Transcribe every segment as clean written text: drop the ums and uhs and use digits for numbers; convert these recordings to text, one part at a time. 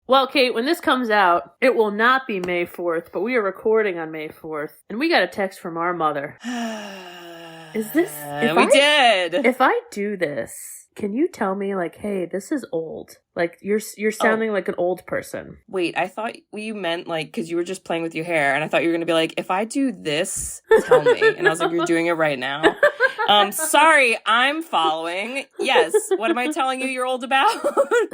Well, Kate, when this comes out, it will not be May 4th, but we are recording on May 4th, and we got a text from our mother. Is this... If I do this, can you tell me, like, hey, this is old? Like, you're sounding like an old person. Wait, I thought you meant, like, because you were just playing with your hair, and I thought you were going to be like, if I do this, tell me. And I was like, you're doing it right now. Sorry, I'm following. Yes, what am I telling you you're old about?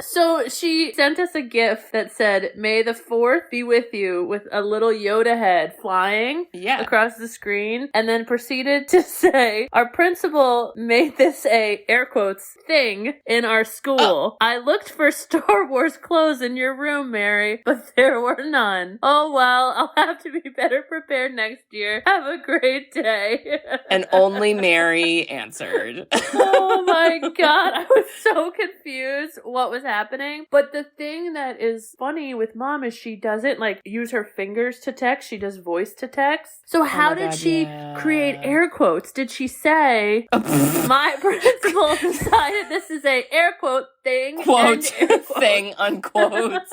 So she sent us a GIF that said, May the 4th be with you, with a little Yoda head flying across the screen, and then proceeded to say, our principal made this a, air quotes, thing in our school. I looked for Star Wars clothes in your room, Mary, but there were none. Oh well, I'll have to be better prepared next year. Have a great day. And only Mary answered. Oh my god, I was so confused what was happening. But the thing that is funny with Mom is she doesn't like use her fingers to text, she does voice to text. So how did she create air quotes? Did she say, my principal decided this is a air quote thing? Quote thing, unquote.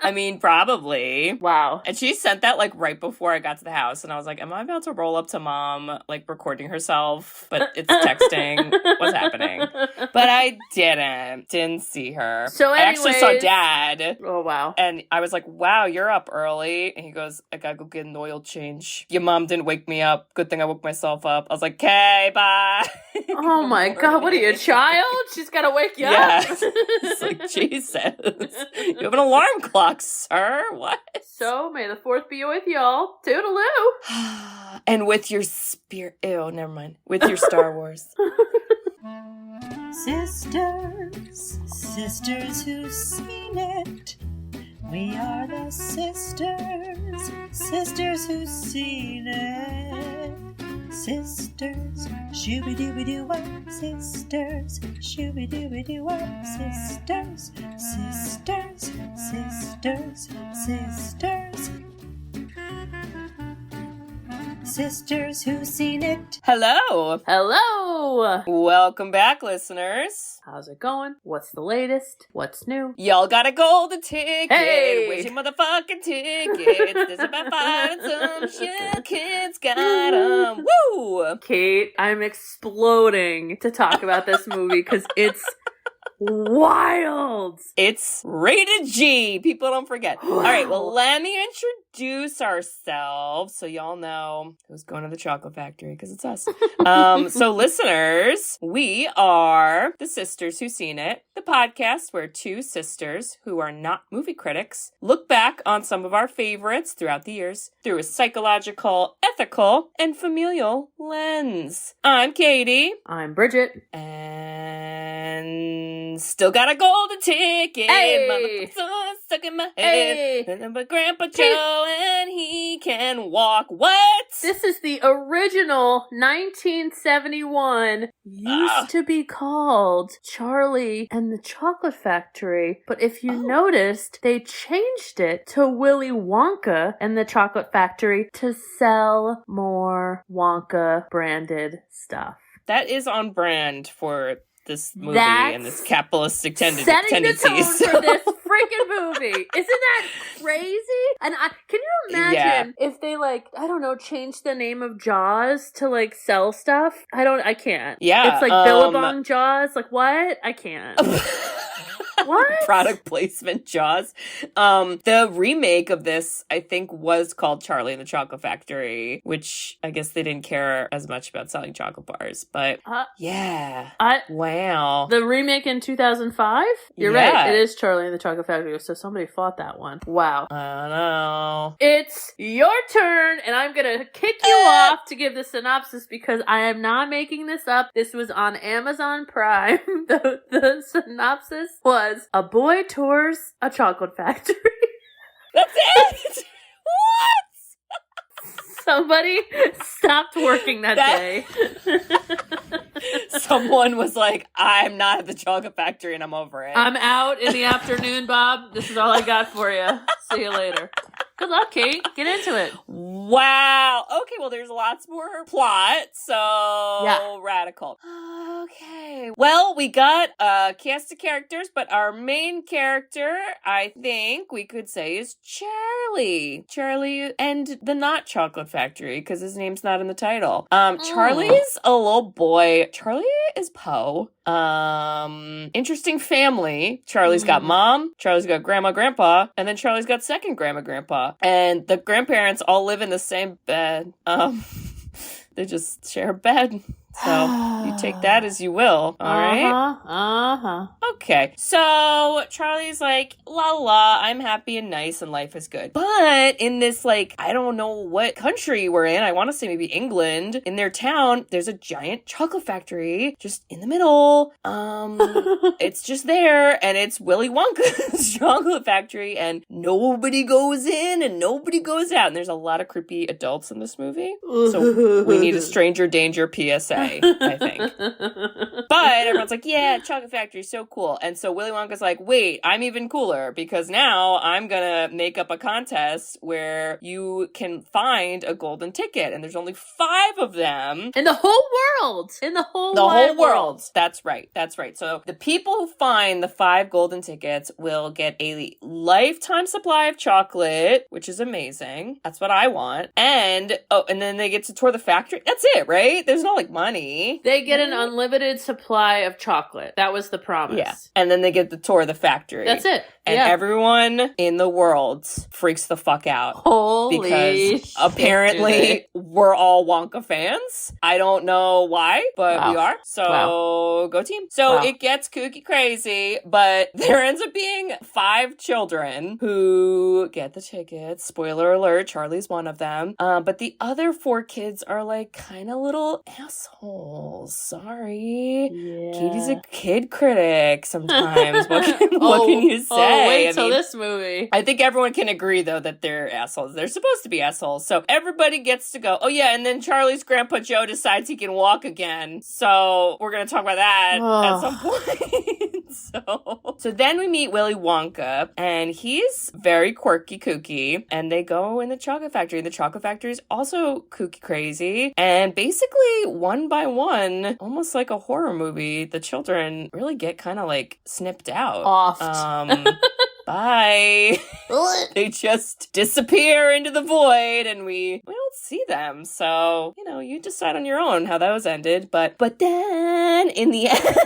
I mean, probably. Wow. And she sent that like right before I got to the house, and I was like, am I about to roll up to Mom, like recording herself? But it's texting. What's happening? But I didn't see her. So anyways, I actually saw Dad. Oh, wow. And I was like, wow, you're up early. And he goes, I gotta go get an oil change. Your mom didn't wake me up. Good thing I woke myself up. I was like, okay, bye. Oh my god, what are you, a child? She's gotta wake you up. It's like, Jesus. You have an alarm clock, sir. What? So, may the 4th be with y'all. Toodaloo. And with your spirit. Ew, never mind. With your Star Wars. Sisters who've seen it. We are the sisters who've seen it. Sisters, shooby-dooby-doo-wop, sisters, shooby-dooby-doo-wop, sisters, sisters, sisters, sisters. Sisters who've seen it. Hello. Hello. Welcome back, listeners. How's it going? What's the latest? What's new? Y'all got a golden ticket. Hey. Where's your motherfucking tickets? There's about 5 and some shit. Kids got them. Woo! Kate, I'm exploding to talk about this movie because it's wild. It's rated G. People don't forget. Wow. All right, well, let me introduce ourselves so y'all know who's going to the chocolate factory, because it's us. So listeners, we are the Sisters Who Seen It, the podcast where two sisters who are not movie critics look back on some of our favorites throughout the years through a psychological, ethical, and familial lens. I'm Katie. I'm Bridget. And still got a golden ticket. Hey. Motherfucker stuck in my head. Hey. But Grandpa Joe and he can walk. What? This is the original 1971. Used to be called Charlie and the Chocolate Factory. But if you noticed, they changed it to Willy Wonka and the Chocolate Factory to sell more Wonka branded stuff. That is on brand for this movie and this capitalistic tendencies. Setting the tone for this freaking movie. Isn't that crazy? And can you imagine if they changed the name of Jaws to sell stuff? I can't. Yeah. It's like Billabong Jaws. Like what? I can't. What? Product placement, Jaws. The remake of this, I think, was called Charlie and the Chocolate Factory, which I guess they didn't care as much about selling chocolate bars. But wow. The remake in 2005? You're right. It is Charlie and the Chocolate Factory. So somebody fought that one. Wow. I don't know. It's your turn, and I'm going to kick you off to give the synopsis because I am not making this up. This was on Amazon Prime. The synopsis was a boy tours a chocolate factory. That's it! What? Somebody stopped working that day. Someone was like, I'm not at the chocolate factory and I'm over it. I'm out in the afternoon, Bob. This is all I got for you. See you later. Good luck, Kate. Get into it. Wow. Okay, well, there's lots more plot, so radical. Okay. Well, we got a cast of characters, but our main character, I think we could say, is Charlie. Charlie and the Not Chocolate Factory, because his name's not in the title. Charlie's a little boy. Charlie is Poe. Interesting family. Charlie's got mom, Charlie's got grandma, grandpa, and then Charlie's got second grandma, grandpa. And the grandparents all live in the same bed. They just share a bed. So you take that as you will, all right? Okay, so Charlie's like, la la, I'm happy and nice and life is good. But in this, like, I don't know what country we're in, I want to say maybe England, in their town, there's a giant chocolate factory just in the middle. It's just there, and it's Willy Wonka's chocolate factory, and nobody goes in and nobody goes out. And there's a lot of creepy adults in this movie, so we need a stranger danger PSA. I think. But everyone's like, yeah, chocolate factory is so cool. And so Willy Wonka's like, wait, I'm even cooler because now I'm gonna make up a contest where you can find a golden ticket, and there's only 5 of them. In the whole world. In the whole world. That's right. So the people who find the 5 golden tickets will get a lifetime supply of chocolate, which is amazing. That's what I want. And then they get to tour the factory. That's it, right? There's no like money. They get an unlimited supply of chocolate. That was the promise. Yeah. And then they get the tour of the factory. That's it. And everyone in the world freaks the fuck out. Holy because shit, apparently we're all Wonka fans. I don't know why, but we are. So go team. So it gets kooky crazy, but there ends up being 5 children who get the tickets. Spoiler alert, Charlie's one of them. But the other 4 kids are like kind of little assholes. Sorry. Yeah. Katie's a kid critic sometimes. What can you say? Wait till this movie. I think everyone can agree, though, that they're assholes. They're supposed to be assholes. So everybody gets to go. Oh, yeah, and then Charlie's Grandpa Joe decides he can walk again. So we're going to talk about that at some point. So then we meet Willy Wonka, and he's very quirky, kooky, and they go in the chocolate factory. The chocolate factory is also kooky crazy, and basically, one by one, almost like a horror movie, the children really get kind of like snipped out. Offed. Bye. They just disappear into the void, and we don't see them. So, you decide on your own how that was ended. But then, in the end...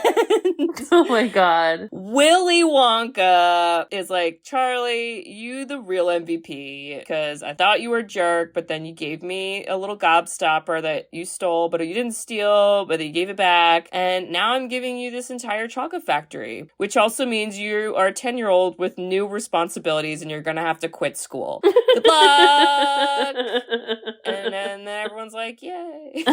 Oh my god. Willy Wonka is like, Charlie, you the real MVP, because I thought you were a jerk, but then you gave me a little gobstopper that you stole, but you didn't steal, but you gave it back, and now I'm giving you this entire chocolate factory, which also means you are a 10-year-old with new responsibilities, and you're gonna have to quit school. Good luck! And then everyone's like, yay.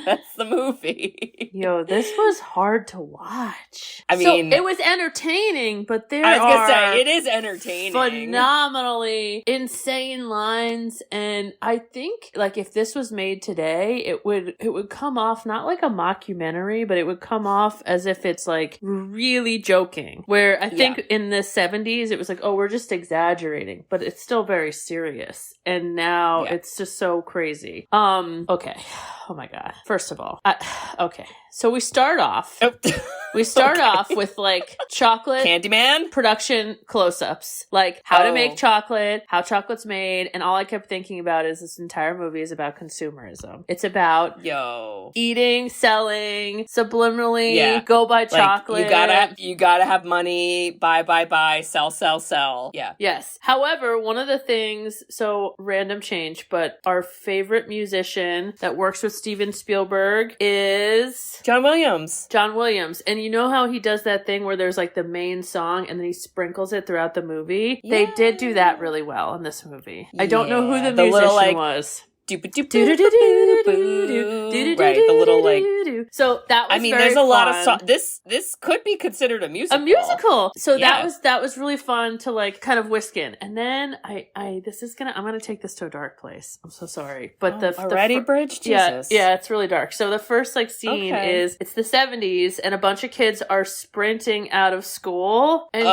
That's the movie. Yo, this was hard to watch. I mean, so it was entertaining, but there I was gonna say, it is entertaining. Phenomenally insane lines, and I think like if this was made today, it would come off not like a mockumentary, but it would come off as if it's like really joking. Where I think in the 70s it was like, oh, we're just exaggerating, but it's still very serious. And now it's just so crazy. Okay. Oh my god. First of all, okay. So we start off. We start off with like chocolate Candyman production close-ups, like how to make chocolate, how chocolate's made, and all I kept thinking about is this entire movie is about consumerism. It's about eating, selling, subliminally go buy chocolate. You gotta have money, buy, sell. Yeah. Yes. However, one of the things, so random change, but our favorite musician that works with Steven Spielberg is John Williams. And you know how he does that thing where there's like the main song and then he sprinkles it throughout the movie? Yeah. They did do that really well in this movie. I don't know who the musician was. Right, the little like. So that was there's a lot of this could be considered a musical. A musical. So that was really fun to like kind of whisk in. And then I'm gonna take this to a dark place. I'm so sorry, but Bridge, Jesus. Yeah, it's really dark. So the first like scene is it's the 70s, and a bunch of kids are sprinting out of school, and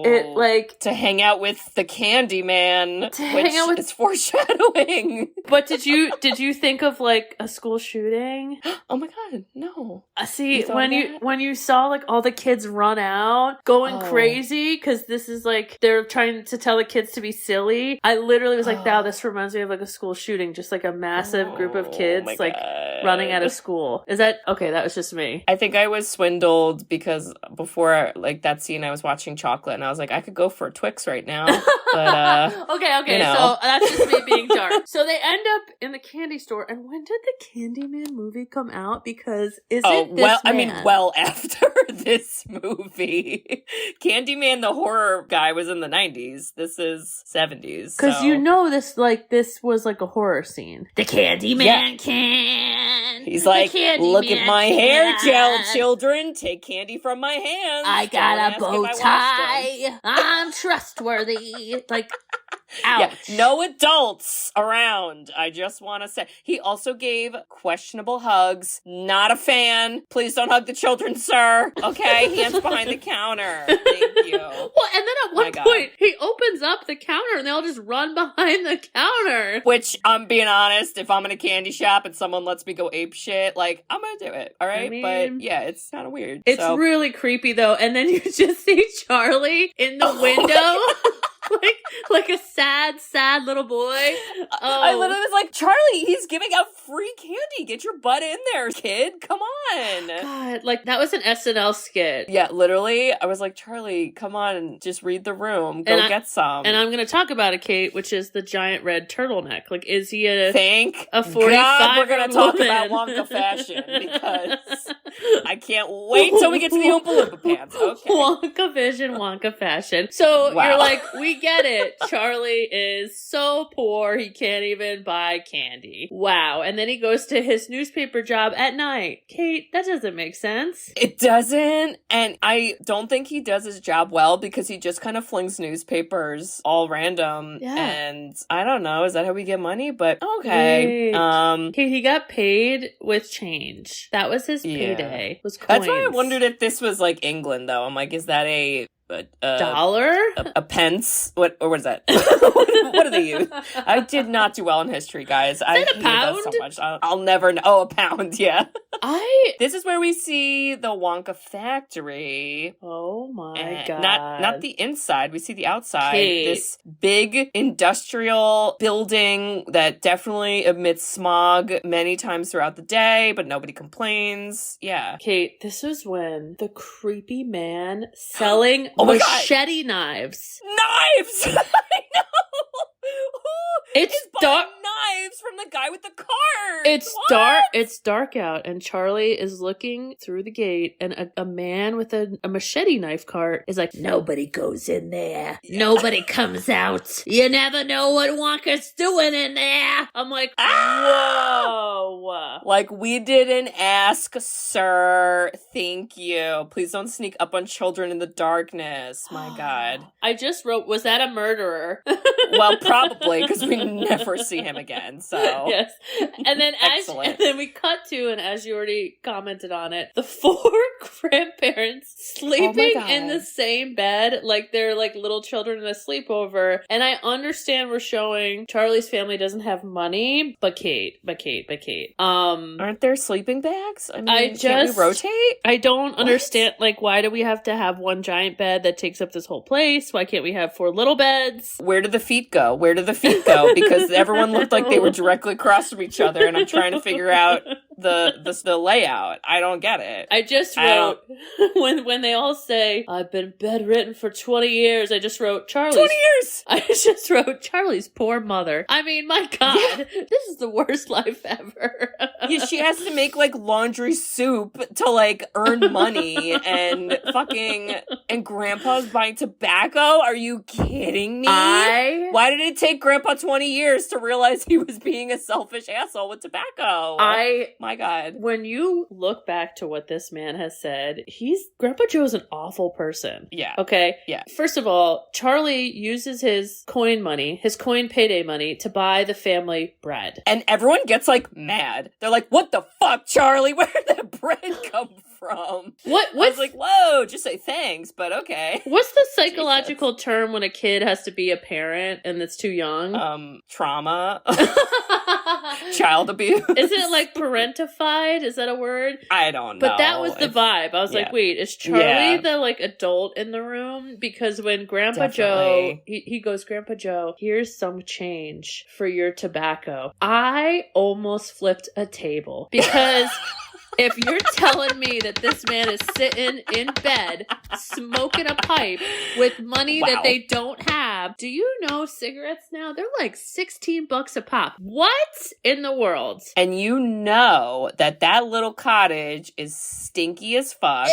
Kate, to hang out with the Candy Man, which is foreshadowing. But did you think of like a school shooting? Oh my god, no. See, when you saw like all the kids run out going crazy because this is like they're trying to tell the kids to be silly, I literally was like, wow, this reminds me of like a school shooting, just like a massive group of kids like running out of school. Is that okay? That was just me. I think I was swindled because before like that scene I was watching Chocolate and I was like, I could go for a Twix right now. But okay, so that's just me being dark. So they end up in the candy store, and when did the Candyman movie come out? Because well after this movie. Candyman the horror guy was in the 90s. This is 70s. Because this was like a horror scene. The Candyman can. He's like, look at my hair gel, children. Take candy from my hands. I got a bow tie. I'm trustworthy. Like, ouch. Yeah, no adults around. I just want to say. He also gave questionable hugs. Not a fan. Please don't hug the children, sir. Okay? Hands behind the counter. Thank you. Well, and then at one point, he opens up the counter and they all just run behind the counter. Which, I'm being honest, if I'm in a candy shop and someone lets me go ape shit, like, I'm gonna do it. All right? But yeah, it's kind of weird. It's really creepy, though. And then you just see Charlie in the window. like a sad little boy. I literally was like, Charlie, he's giving out free candy. Get your butt in there, kid. Come on. God, like that was an SNL skit. Yeah, literally. I was like, Charlie, come on, just read the room. Go get some. And I'm going to talk about it, Kate, which is the giant red turtleneck. Like, is he a 45 God, we're going to talk about Wonka fashion because I can't wait till we get to the Oompa Loompa pants. Okay. Wonka vision, Wonka fashion. So you're like, we get it. Charlie is so poor he can't even buy candy. Wow. And then he goes to his newspaper job at night. Kate, that doesn't make sense. It doesn't. And I don't think he does his job well because he just kind of flings newspapers all random. Yeah. And I don't know. Is that how we get money? But okay. Kate, he got paid with change. That was his payday. Was coins. That's why I wondered if this was like England though. I'm like, is that a dollar? A pence? What is that? What do they use? I did not do well in history, guys. I hate that so much. I'll never know. Oh, a pound, yeah. This is where we see the Wonka factory. Oh my god. Not the inside. We see the outside. Kate. This big industrial building that definitely emits smog many times throughout the day, but nobody complains. Yeah. Kate, this was when the creepy man selling machete knives. Knives! I know! It's dark. Knives from the guy with the cart. It's dark out, and Charlie is looking through the gate, and a man with a machete knife cart is like, nobody goes in there. Nobody comes out. You never know what Wonka's doing in there. I'm like, whoa. Like, we didn't ask, sir. Thank you. Please don't sneak up on children in the darkness. My God. I just wrote, was that a murderer? Well, probably, because we never see him again, so. Yes. And then we cut to, and as you already commented on it, the 4 grandparents sleeping in the same bed, like they're like little children in a sleepover. And I understand we're showing Charlie's family doesn't have money, but Kate. Aren't there sleeping bags? I mean, can't we rotate? I don't understand, like, why do we have to have one giant bed that takes up this whole place? Why can't we have 4 little beds? Where did the feet go? Because everyone looked like they were directly across from each other, and I'm trying to figure out the layout. I don't get it. I just wrote when they all say, I've been bedridden for 20 years, I just wrote 20 years! I just wrote Charlie's poor mother. I mean, my God, this is the worst life ever. Yeah, she has to make like laundry soup to like earn money and fucking And Grandpa's buying tobacco? Are you kidding me? Why did it take Grandpa 20 years to realize he was being a selfish asshole with tobacco? My God. When you look back to what this man has said, Grandpa Joe's an awful person. Yeah. Okay? Yeah. First of all, Charlie uses his coin payday money to buy the family bread. And everyone gets like mad. They're like, what the fuck, Charlie? Where did that bread come from? I was like, whoa, just say thanks, but okay. What's the psychological term when a kid has to be a parent and it's too young? Trauma. Child abuse. Isn't it like parentified? Is that a word? I don't know. But that was the vibe. I was like, wait, is Charlie the like adult in the room? Because when Grandpa Joe, he goes, Grandpa Joe, here's some change for your tobacco. I almost flipped a table because if you're telling me that this man is sitting in bed smoking a pipe with money that they don't have, do you know cigarettes now? They're like $16 a pop. What in the world? And you know that little cottage is stinky as fuck.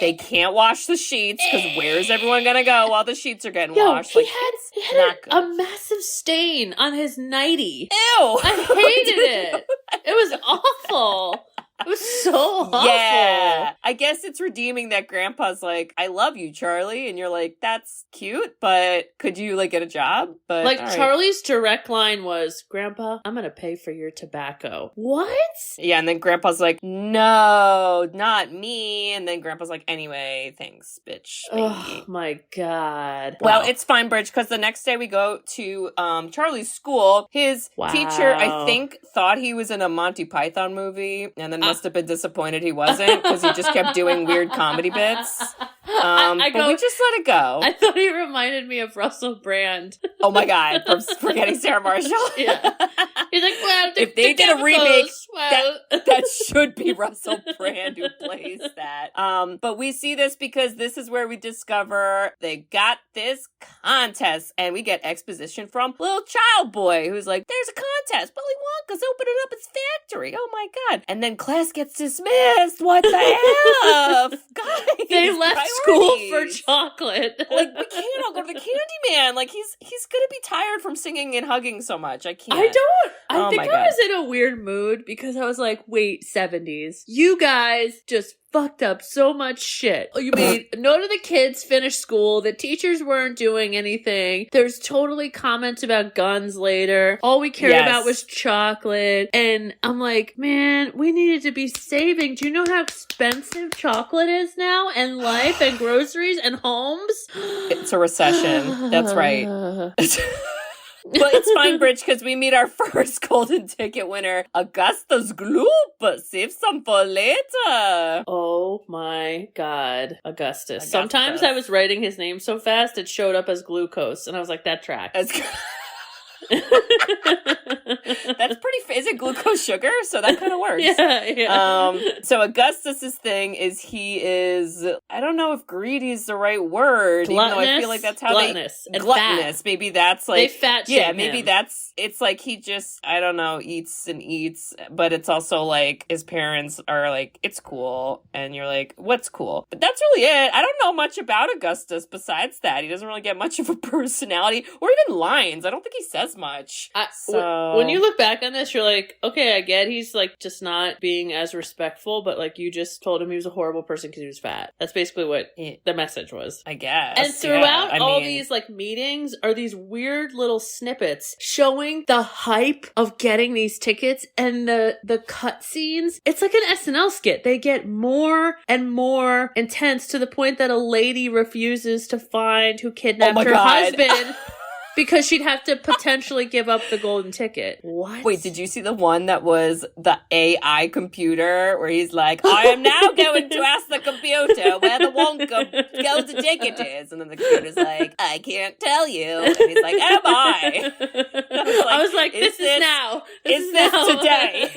They can't wash the sheets because where's everyone gonna go while the sheets are getting washed? He had a massive stain on his nightie. Ew! I hated it. It was awful. It was so awful. Yeah. I guess it's redeeming that Grandpa's like, I love you, Charlie. And you're like, that's cute, but could you like get a job? But like Charlie's direct line was, Grandpa, I'm going to pay for your tobacco. What? Yeah. And then Grandpa's like, no, not me. And then Grandpa's like, anyway, thanks, bitch. Oh my God. Well, it's fine, Bridge, because the next day we go to Charlie's school. His teacher, I think, thought he was in a Monty Python movie and then must have been disappointed he wasn't because he just kept doing weird comedy bits. But we just let it go. I thought he reminded me of Russell Brand. Oh my God, from Forgetting Sarah Marshall. Yeah. He's like, well, if they did a remake, that should be Russell Brand who plays that. But we see this because this is where we discover they got this contest, and we get exposition from little child boy who's like, there's a contest. Willy Wonka's opening up his factory. Oh my God. And then class gets dismissed. What the F? Guys, they left school for chocolate. Like, we can't all go to the Candy Man. Like, he's gonna be tired from singing and hugging so much. I can't. I think I was in a weird mood because I was like, wait, 70s. You guys just fucked up so much shit. You made none of the kids finish school. The teachers weren't doing anything. There's totally comments about guns later. All we cared about was chocolate. And I'm like, man, we needed to be saving. Do you know how expensive chocolate is now? And life and groceries and homes? It's a recession. That's right. But it's fine, Bridge, because we meet our first golden ticket winner, Augustus Gloop. Save some for later. Oh my God, Augustus. Sometimes I was writing his name so fast it showed up as glucose, and I was like, that tracks. That's pretty is it glucose sugar? So that kind of works. Yeah. So Augustus's thing is he is, I don't know if greedy is the right word. Gluttonous. Even though I feel like that's how gluttonous. Gluttonous. Maybe that's like they fat shame him. Maybe that's it's like he just, I don't know, eats and eats, but it's also like his parents are like, it's cool, and you're like, what's cool? But that's really it. I don't know much about Augustus besides that. He doesn't really get much of a personality or even lines. I don't think he says much. When you look back on this, you're like, okay, I get he's like just not being as respectful, but like you just told him he was a horrible person because he was fat. That's basically what the message was, I guess. And throughout all these like meetings are these weird little snippets showing the hype of getting these tickets and the cut scenes. It's like an SNL skit. They get more and more intense to the point that a lady refuses to find who kidnapped her husband. Because she'd have to potentially give up the golden ticket. What? Wait, did you see the one that was the AI computer where he's like, I am now going to ask the computer where the Wonka golden ticket is? And then the computer's like, I can't tell you. And he's like, am I? I was like, this is now. Is this today?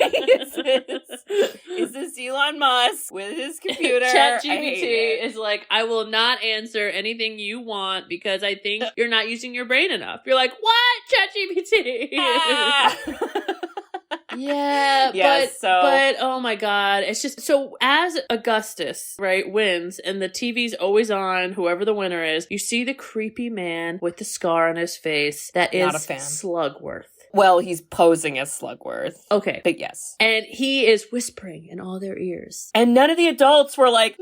Is this Elon Musk with his computer? ChatGPT is like, I will not answer anything you want because I think you're not using your brain enough. You're like, what? ChatGPT. Yeah, Yes, but oh my god, it's just so as Augustus, right, wins and the TV's always on, whoever the winner is, you see the creepy man with the scar on his face that Not is a fan. Slugworth. Well, he's posing as Slugworth. Okay. But yes. And he is whispering in all their ears. And none of the adults were like,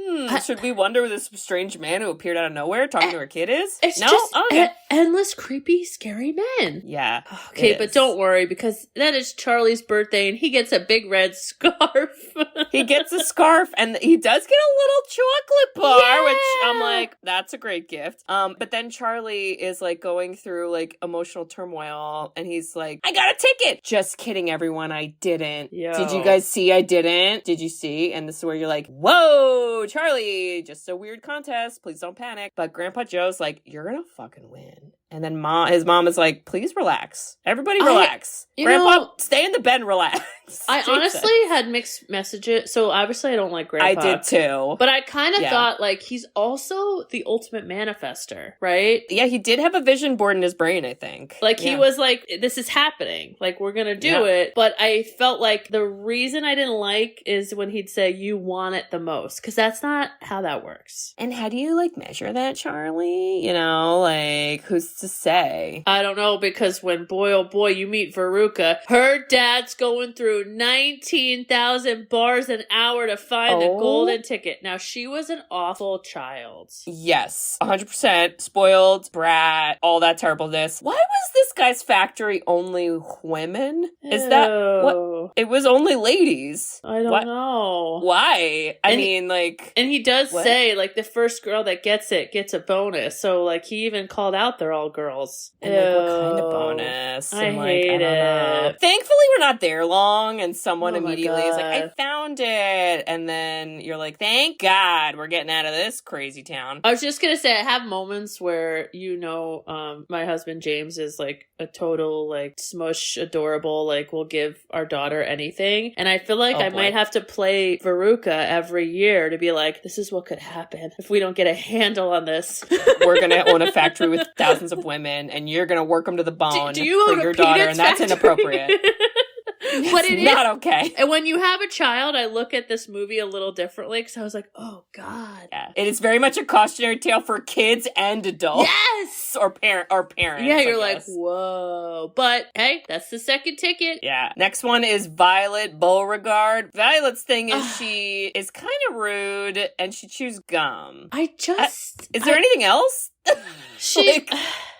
should we wonder who this strange man who appeared out of nowhere talking to her kid is? It's no? just Okay. endless, creepy, scary men. Yeah. Okay, but don't worry, because then it's Charlie's birthday and he gets a big red scarf. He gets a scarf and he does get a little chocolate bar, which I'm like, that's a great gift. But then Charlie is like going through like emotional turmoil and he's like, I got a ticket. Just kidding, everyone. I didn't. Yo. Did you guys see I didn't? Did you see? And this is where you're like, whoa, Charlie, just a weird contest. Please don't panic. But Grandpa Joe's like, you're gonna fucking win. And then his mom is like, please relax. Everybody relax. Grandpa, stay in the bed and relax. I honestly had mixed messages. So obviously I don't like Grandpa. I did too. But I kind of thought like he's also the ultimate manifester, right? Yeah, he did have a vision board in his brain, I think. Like he was like, this is happening. Like we're going to do it. But I felt like the reason I didn't like is when he'd say, you want it the most. Because that's not how that works. And how do you like measure that, Charlie? You know, like who's to say? I don't know, because when boy oh boy you meet Veruca, her dad's going through 19,000 bars an hour to find the golden ticket. Now she was an awful child. Yes, 100% spoiled brat, all that terribleness. Why was this guy's factory only women? Is that what? It was only ladies. I don't know. Why? I mean, like, and he does say like the first girl that gets it gets a bonus. So like he even called out they're all girls. And like, what kind of bonus? I and, like, hate I don't know. it. Thankfully, we're not there long, and someone immediately is like, I found it. And then you're like, thank God we're getting out of this crazy town. I was just going to say, I have moments where, my husband James is like a total like smush, adorable, like we'll give our daughter anything. And I feel like I might have to play Veruca every year to be like, this is what could happen if we don't get a handle on this. We're going to own a factory with thousands of women, and you're going to work them to the bone do you for own your a daughter, Peanuts and that's factory? inappropriate. But it not is okay. And when you have a child, I look at this movie a little differently because I was like, oh God. Yeah. It is very much a cautionary tale for kids and adults. Yes! Or parents. Yeah, you're like, whoa. But hey, that's the second ticket. Yeah. Next one is Violet Beauregard. Violet's thing is she is kind of rude and she chews gum. Is there anything else?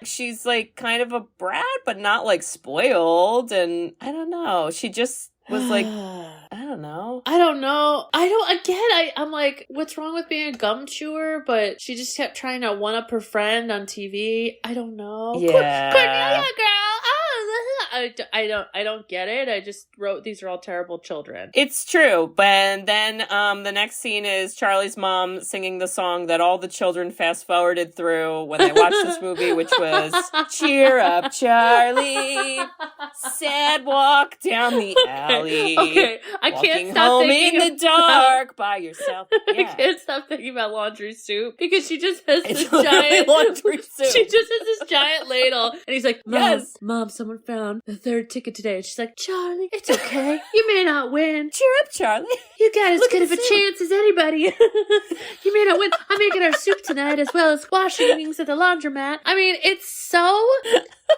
She's like kind of a brat, but not like spoiled. And I don't know. She just was like, I don't know. I'm like, what's wrong with being a gum chewer? But she just kept trying to one up her friend on TV. I don't know. Yeah. Cornelia, girl. I don't get it. I just wrote, these are all terrible children. It's true. But then the next scene is Charlie's mom singing the song that all the children fast forwarded through when they watched this movie, which was Cheer Up, Charlie. Sad walk down the alley. Okay. I can't stop home thinking in the dark by yourself. Yeah. I can't stop thinking about laundry soup because she just has this literally giant laundry soup. She just has this giant ladle, and he's like, Mom, someone found the third ticket today. And she's like, Charlie, it's okay. You may not win. Cheer up, Charlie. You got as good of a chance as anybody. You may not win. I'm making our soup tonight as well as washing things at the laundromat. I mean, it's so...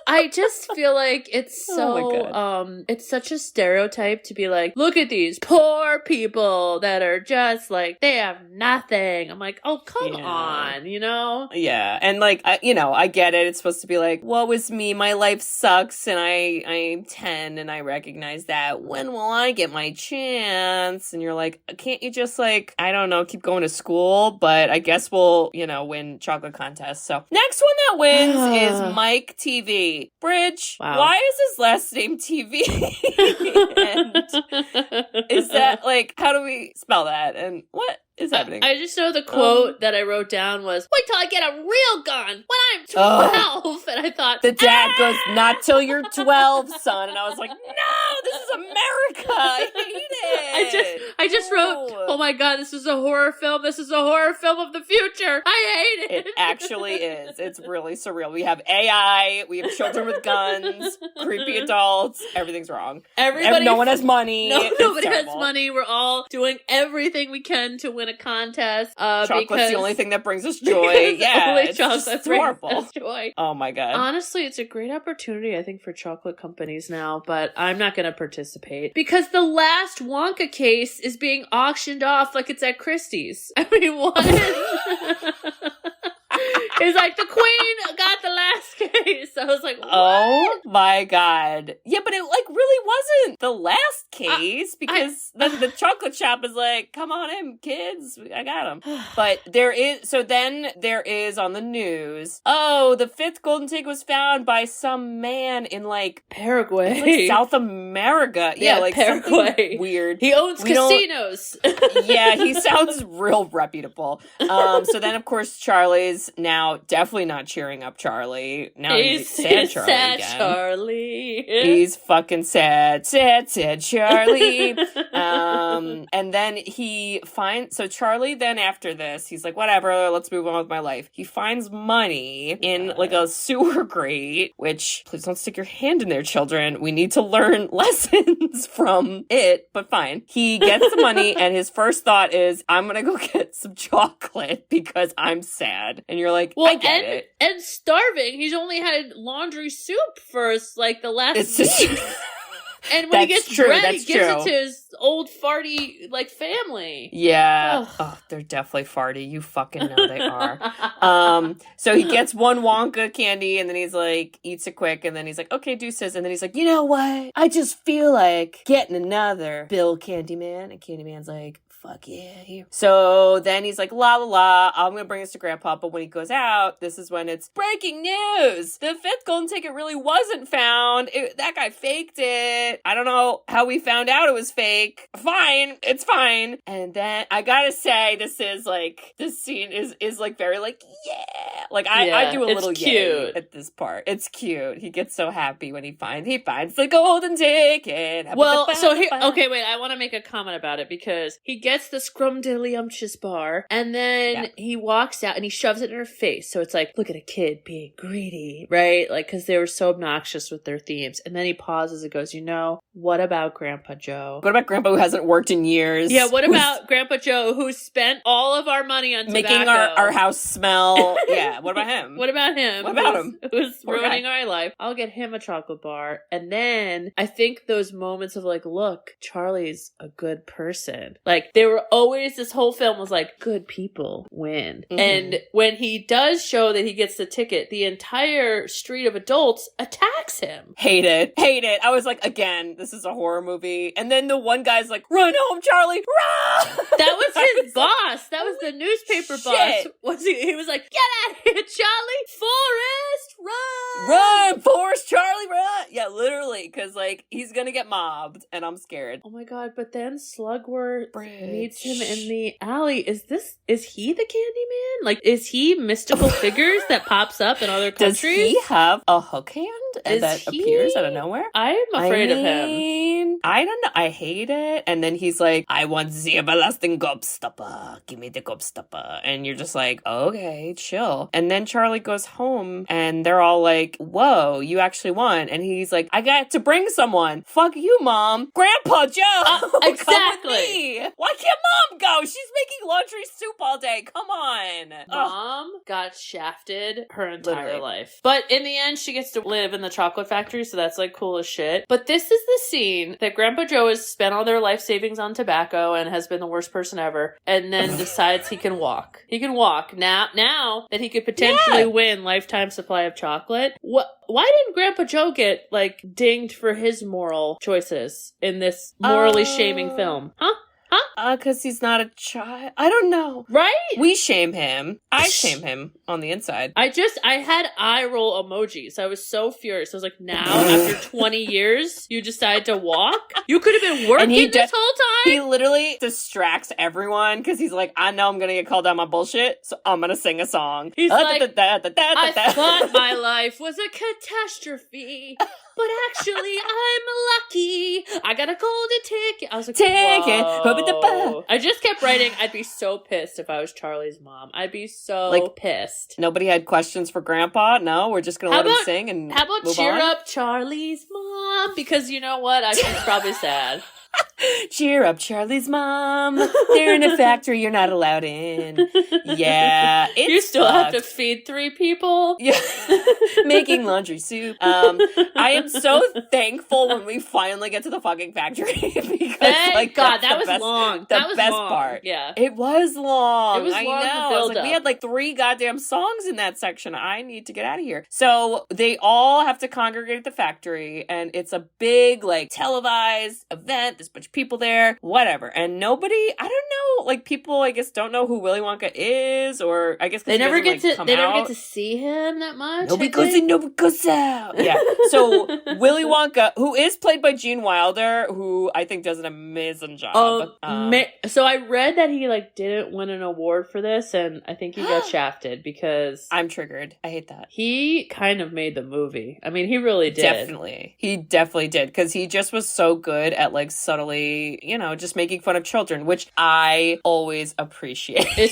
I just feel like it's so, it's such a stereotype to be like, look at these poor people that are just like, they have nothing. I'm like, oh, come on, you know? Yeah. And like, I get it. It's supposed to be like, woe is me. My life sucks. And I'm 10 and I recognize that. When will I get my chance? And you're like, can't you just like, I don't know, keep going to school? But I guess we'll, win chocolate contests. So next one that wins is Mike TV. Bridge, why is his last name TV? And is that like, how do we spell that? And what is happening? I just know the quote that I wrote down was, wait till I get a real gun when I'm 12. And I thought, the dad goes, not till you're 12, son. And I was like, no, this is America. I hate it. I just wrote, oh my God, this is a horror film. This is a horror film of the future. I hate it. It actually is. It's really really surreal. We have AI, we have children with guns, creepy adults. Everything's wrong. No one has money. Nobody has money. We're all doing everything we can to win a contest. Chocolate's the only thing that brings us joy. Yeah, it's just horrible. Joy. Oh my god. Honestly, it's a great opportunity, I think, for chocolate companies now, but I'm not going to participate because the last Wonka case is being auctioned off like it's at Christie's. I mean, what? It's like the queen got the last case. I was like, what? Oh my god. Yeah, but it like really wasn't the last case because then the chocolate shop is like, come on in, kids. I got them. But there is on the news, oh, the 5th golden ticket was found by some man in like Paraguay. Like South America. Yeah, like Paraguay. Weird. He owns casinos. Yeah, he sounds real reputable. So then of course Charlie's now definitely not cheering up Charlie. Now he's sad Charlie sad again. Charlie. He's fucking sad Charlie. And then he finds, so Charlie then after this, he's like, whatever, let's move on with my life. He finds money in like a sewer grate, which, please don't stick your hand in there, children. We need to learn lessons from it, but fine. He gets the money and his first thought is, I'm gonna go get some chocolate because I'm sad. And you're like, well, I get it. And starving. He's only had laundry soup for like the last week. And when he gets bread, he gives it to his old farty, like, family. Yeah. Oh, they're definitely farty. You fucking know they are. So he gets one Wonka candy, and then he's like, eats it quick, and then he's like, okay, deuces. And then he's like, you know what? I just feel like getting another Bill Candyman. And Candyman's like, fuck yeah, here. So then he's like, la la la, I'm gonna bring this to Grandpa. But when he goes out, this is when it's breaking news. The 5th golden ticket really wasn't found. That guy faked it. I don't know how we found out it was fake. Fine, it's fine. And then I gotta say, this scene is like very like, yeah. Like I do a little yay at this part. It's cute. He gets so happy when he finds the golden ticket. Well, so here, okay, wait, I want to make a comment about it because he gets the scrumdiddlyumptious bar and then he walks out and he shoves it in her face. So it's like, look at a kid being greedy, right? Like, because they were so obnoxious with their themes. And then he pauses and goes, you know, what about Grandpa Joe? What about Grandpa who hasn't worked in years? Yeah, what about Grandpa Joe who spent all of our money on making tobacco? our house smell? Yeah, what about him? What about him? What about him? Who's ruining our life? I'll get him a chocolate bar. And then I think those moments of like, look, Charlie's a good person. Like, they were always, this whole film was like, good people win. Mm-hmm. And when he does show that he gets the ticket, the entire street of adults attacks him. Hate it. I was like, again, this is a horror movie. And then the one guy's like, run home, Charlie, run! That was his boss. That was the newspaper boss. He was like, get out of here, Charlie! Forrest, run! Run, Forrest, Charlie, run! Yeah, literally, because like, he's gonna get mobbed, and I'm scared. Oh my god, but then Slugworth meets him in the alley. Is he the Candyman? Like, is he mystical figures that pops up in other countries? Does he have a hook hand that appears out of nowhere? I'm afraid of him. I don't know. I hate it. And then he's like, I want the everlasting gobstopper. Give me the gobstopper. And you're just like, okay, chill. And then Charlie goes home and they're all like, whoa, you actually won. And he's like, I got to bring someone. Fuck you, Mom. Grandpa Joe. Exactly. Come with me. Why can't Mom go? She's making laundry soup all day. Come on. Mom got shafted her entire life. But in the end, she gets to live in the chocolate factory, so that's like cool as shit. But this is the scene that Grandpa Joe has spent all their life savings on tobacco and has been the worst person ever, and then decides he can walk. He can walk now that he could potentially win lifetime supply of chocolate. Why didn't Grandpa Joe get like dinged for his moral choices in this morally shaming film? Huh? Because he's not a child. I don't know. Right? We shame him. I shame him on the inside. I had eye roll emojis. I was so furious. I was like, now, after 20 years, you decide to walk? You could have been working this whole time? He literally distracts everyone because he's like, I know I'm going to get called out my bullshit, so I'm going to sing a song. He's like, I thought my life was a catastrophe. But actually, I'm lucky. I got a golden ticket. I was like, ticket. with the ba. I just kept writing, I'd be so pissed if I was Charlie's mom. I'd be so pissed. Nobody had questions for Grandpa? No? We're just going to let him sing and how about move cheer on? up Charlie's mom? Because you know what? I think it's probably sad. Cheer up Charlie's mom. They're in a factory you're not allowed in. Yeah. You still have to feed 3 people? Yeah. Making laundry soup. I am so thankful when we finally get to the fucking factory. Because, Thank God, that was long. The That was best long. part. Yeah. It was long. It was I long to know. build We up. had 3 goddamn songs in that section. I need to get out of here. So they all have to congregate at the factory, and it's a big, televised event. There's a bunch of people there, whatever. And nobody, I don't know, people, I guess, don't know who Willy Wonka is, or I guess They never get to to see him that much. Nobody goes in, nobody goes out. Yeah. So Willy Wonka, who is played by Gene Wilder, who I think does an amazing job. So I read that he didn't win an award for this, and I think he got shafted because I'm triggered. I hate that. He kind of made the movie. I mean, he really did. Definitely. He definitely did, because he just was so good at subtly, just making fun of children, which I always appreciate. I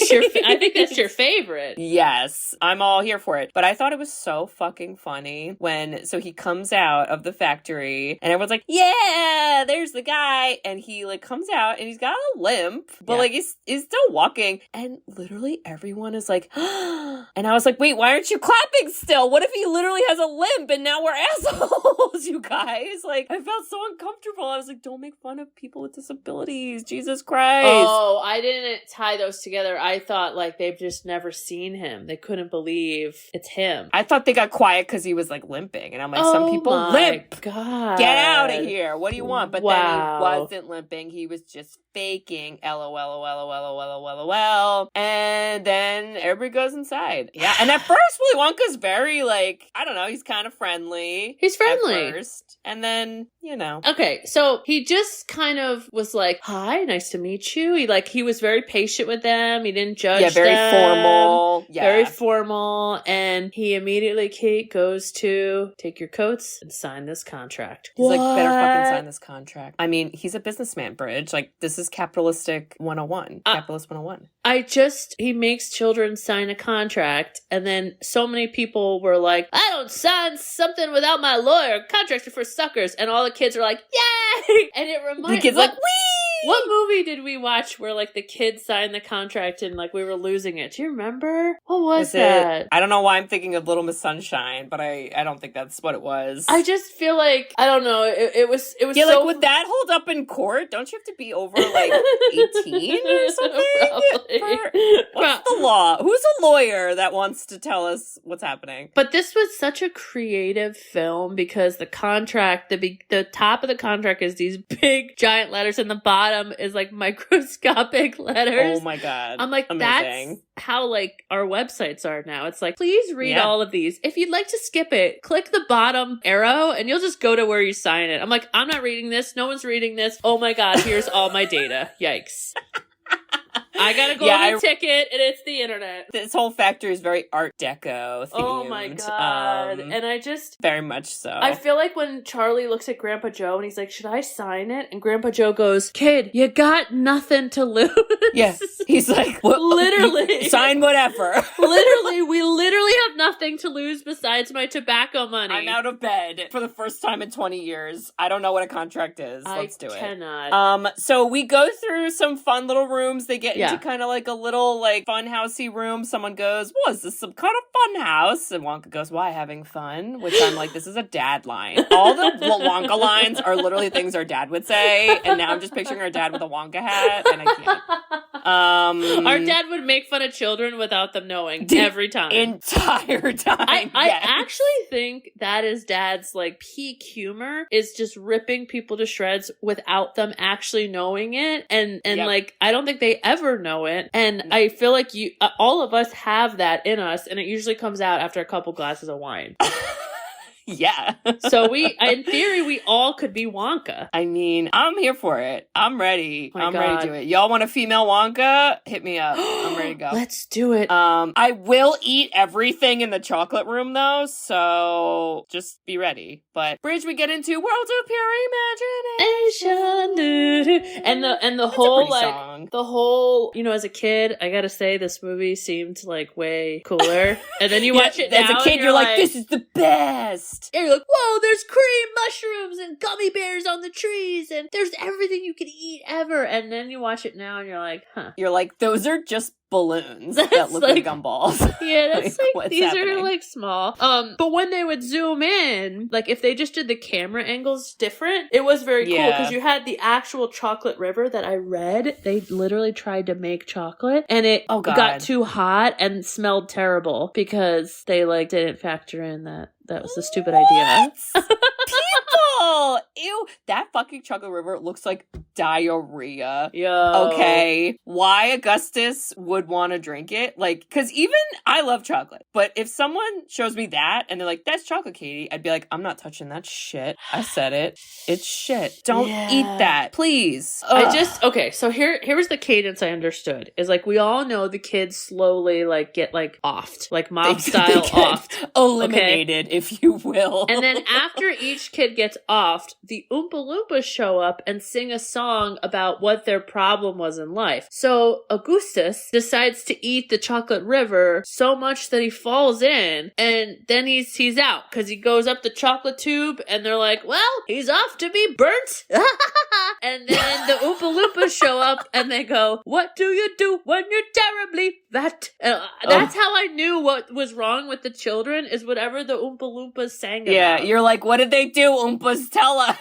think that's your favorite. Yes, I'm all here for it. But I thought it was so fucking funny so he comes out of the factory and everyone's like, yeah, there's the guy. And he comes out and he's got a limp, but he's still walking. And literally everyone is like, and I was like, wait, why aren't you clapping still? What if he literally has a limp and now we're assholes, you guys? I felt so uncomfortable. I was like, don't make fun of people with disabilities. Jesus Christ. Oh, I didn't tie those together. I thought they've just never seen him. They couldn't believe it's him. I thought they got quiet because he was limping. And I'm like, some people limp. God. Get out of here. What do you want? But then Wow. he wasn't limping. He was just faking. LOL. And then everybody goes inside. Yeah. And at first, Willy Wonka's very I don't know, he's kind of friendly. He's friendly. At first. And then, Okay, so he just kind of was hi, nice to meet you. He was very patient with them. He didn't judge them. Very formal. Yeah. Very formal. And he immediately, Kate, goes to take your coats and sign this contract. He's better fucking sign this contract. I mean, he's a businessman, Bridge. This is capitalistic 101. Capitalist 101. He makes children sign a contract, and then so many people were like, I don't sign something without my lawyer. Contracts are for suckers. And all the kids are like, yay! And it reminds the kids wee! What movie did we watch where the kids signed the contract and we were losing it? Do you remember? What was that? I don't know why I'm thinking of Little Miss Sunshine, but I don't think that's what it was. I just feel I don't know. It was yeah, so... would that hold up in court? Don't you have to be over 18 or something? What's the law? Who's a lawyer that wants to tell us what's happening? But this was such a creative film because the contract, the top of the contract is these big giant letters and the bottom is microscopic letters. Oh my God. I'm like, amazing. That's how our websites are now. It's please read all of these. If you'd like to skip it, click the bottom arrow and you'll just go to where you sign it. I'm like, I'm not reading this. No one's reading this. Oh my God, here's all my data. Yikes. I gotta go on a ticket, and it's the internet. This whole factory is very Art Deco themed. Oh my God. And I just... Very much so. I feel when Charlie looks at Grandpa Joe, and he's like, should I sign it? And Grandpa Joe goes, kid, you got nothing to lose. Yeah. He's like, literally. Sign whatever. We literally have nothing to lose besides my tobacco money. I'm out of bed for the first time in 20 years. I don't know what a contract is. Let's do it. I cannot. So we go through some fun little rooms. They get into kind of a little fun housey room. Someone goes, well, is this some kind of fun house? And Wonka goes, why, having fun? Which I'm like, this is a dad line. All the Wonka lines are literally things our dad would say. And now I'm just picturing our dad with a Wonka hat. And I can't. Our dad would make fun of children without them knowing every time. Entire time. I actually think that is dad's peak humor is just ripping people to shreds without them actually knowing it. And I don't think they ever know it. And I feel all of us have that in us, and it usually comes out after a couple glasses of wine. Yeah. So in theory, we all could be Wonka. I mean, I'm here for it. I'm ready. My I'm ready to do it. Y'all want a female Wonka? Hit me up. I'm ready to go. Let's do it. I will eat everything in the chocolate room though, so just be ready. But Bridge, we get into Worlds of Pure Imagination. And the whole like the whole, you know, as a kid, I gotta say this movie seemed like way cooler. And then you watch it now, as a kid, you're like, this is the best. And you're like, whoa, there's cream mushrooms and gummy bears on the trees, and there's everything you could eat ever. And then you watch it now, and you're like, huh. You're like, those are just balloons that look like gumballs. Yeah, that's like these happening? Are like small. But when they would zoom in, like if they just did the camera angles different, it was very cool because you had the actual chocolate river that I read. They literally tried to make chocolate and it got too hot and smelled terrible because they like didn't factor in that was a stupid idea. People! Ew, that fucking chocolate river looks like diarrhea. Yo. Okay. Why Augustus would want to drink it? Like, because even I love chocolate, but if someone shows me that and they're like, that's chocolate, Katie, I'd be like, I'm not touching that shit. I said it. It's shit. Don't eat that. Please. So here was the cadence I understood. Is like, we all know the kids slowly like get like offed, like mob style offed. Eliminated, if you will. And then after each kid gets offed, the Oompa Loompas show up and sing a song about what their problem was in life. So Augustus decides to eat the chocolate river so much that he falls in, and then he's out because he goes up the chocolate tube and they're like, well, he's off to be burnt. And then the Oompa Loompas show up and they go, what do you do when you're terribly fat? That's how I knew what was wrong with the children, is whatever the Oompa Loompas sang about. Yeah, you're like, what did they do? Oompas, tell us.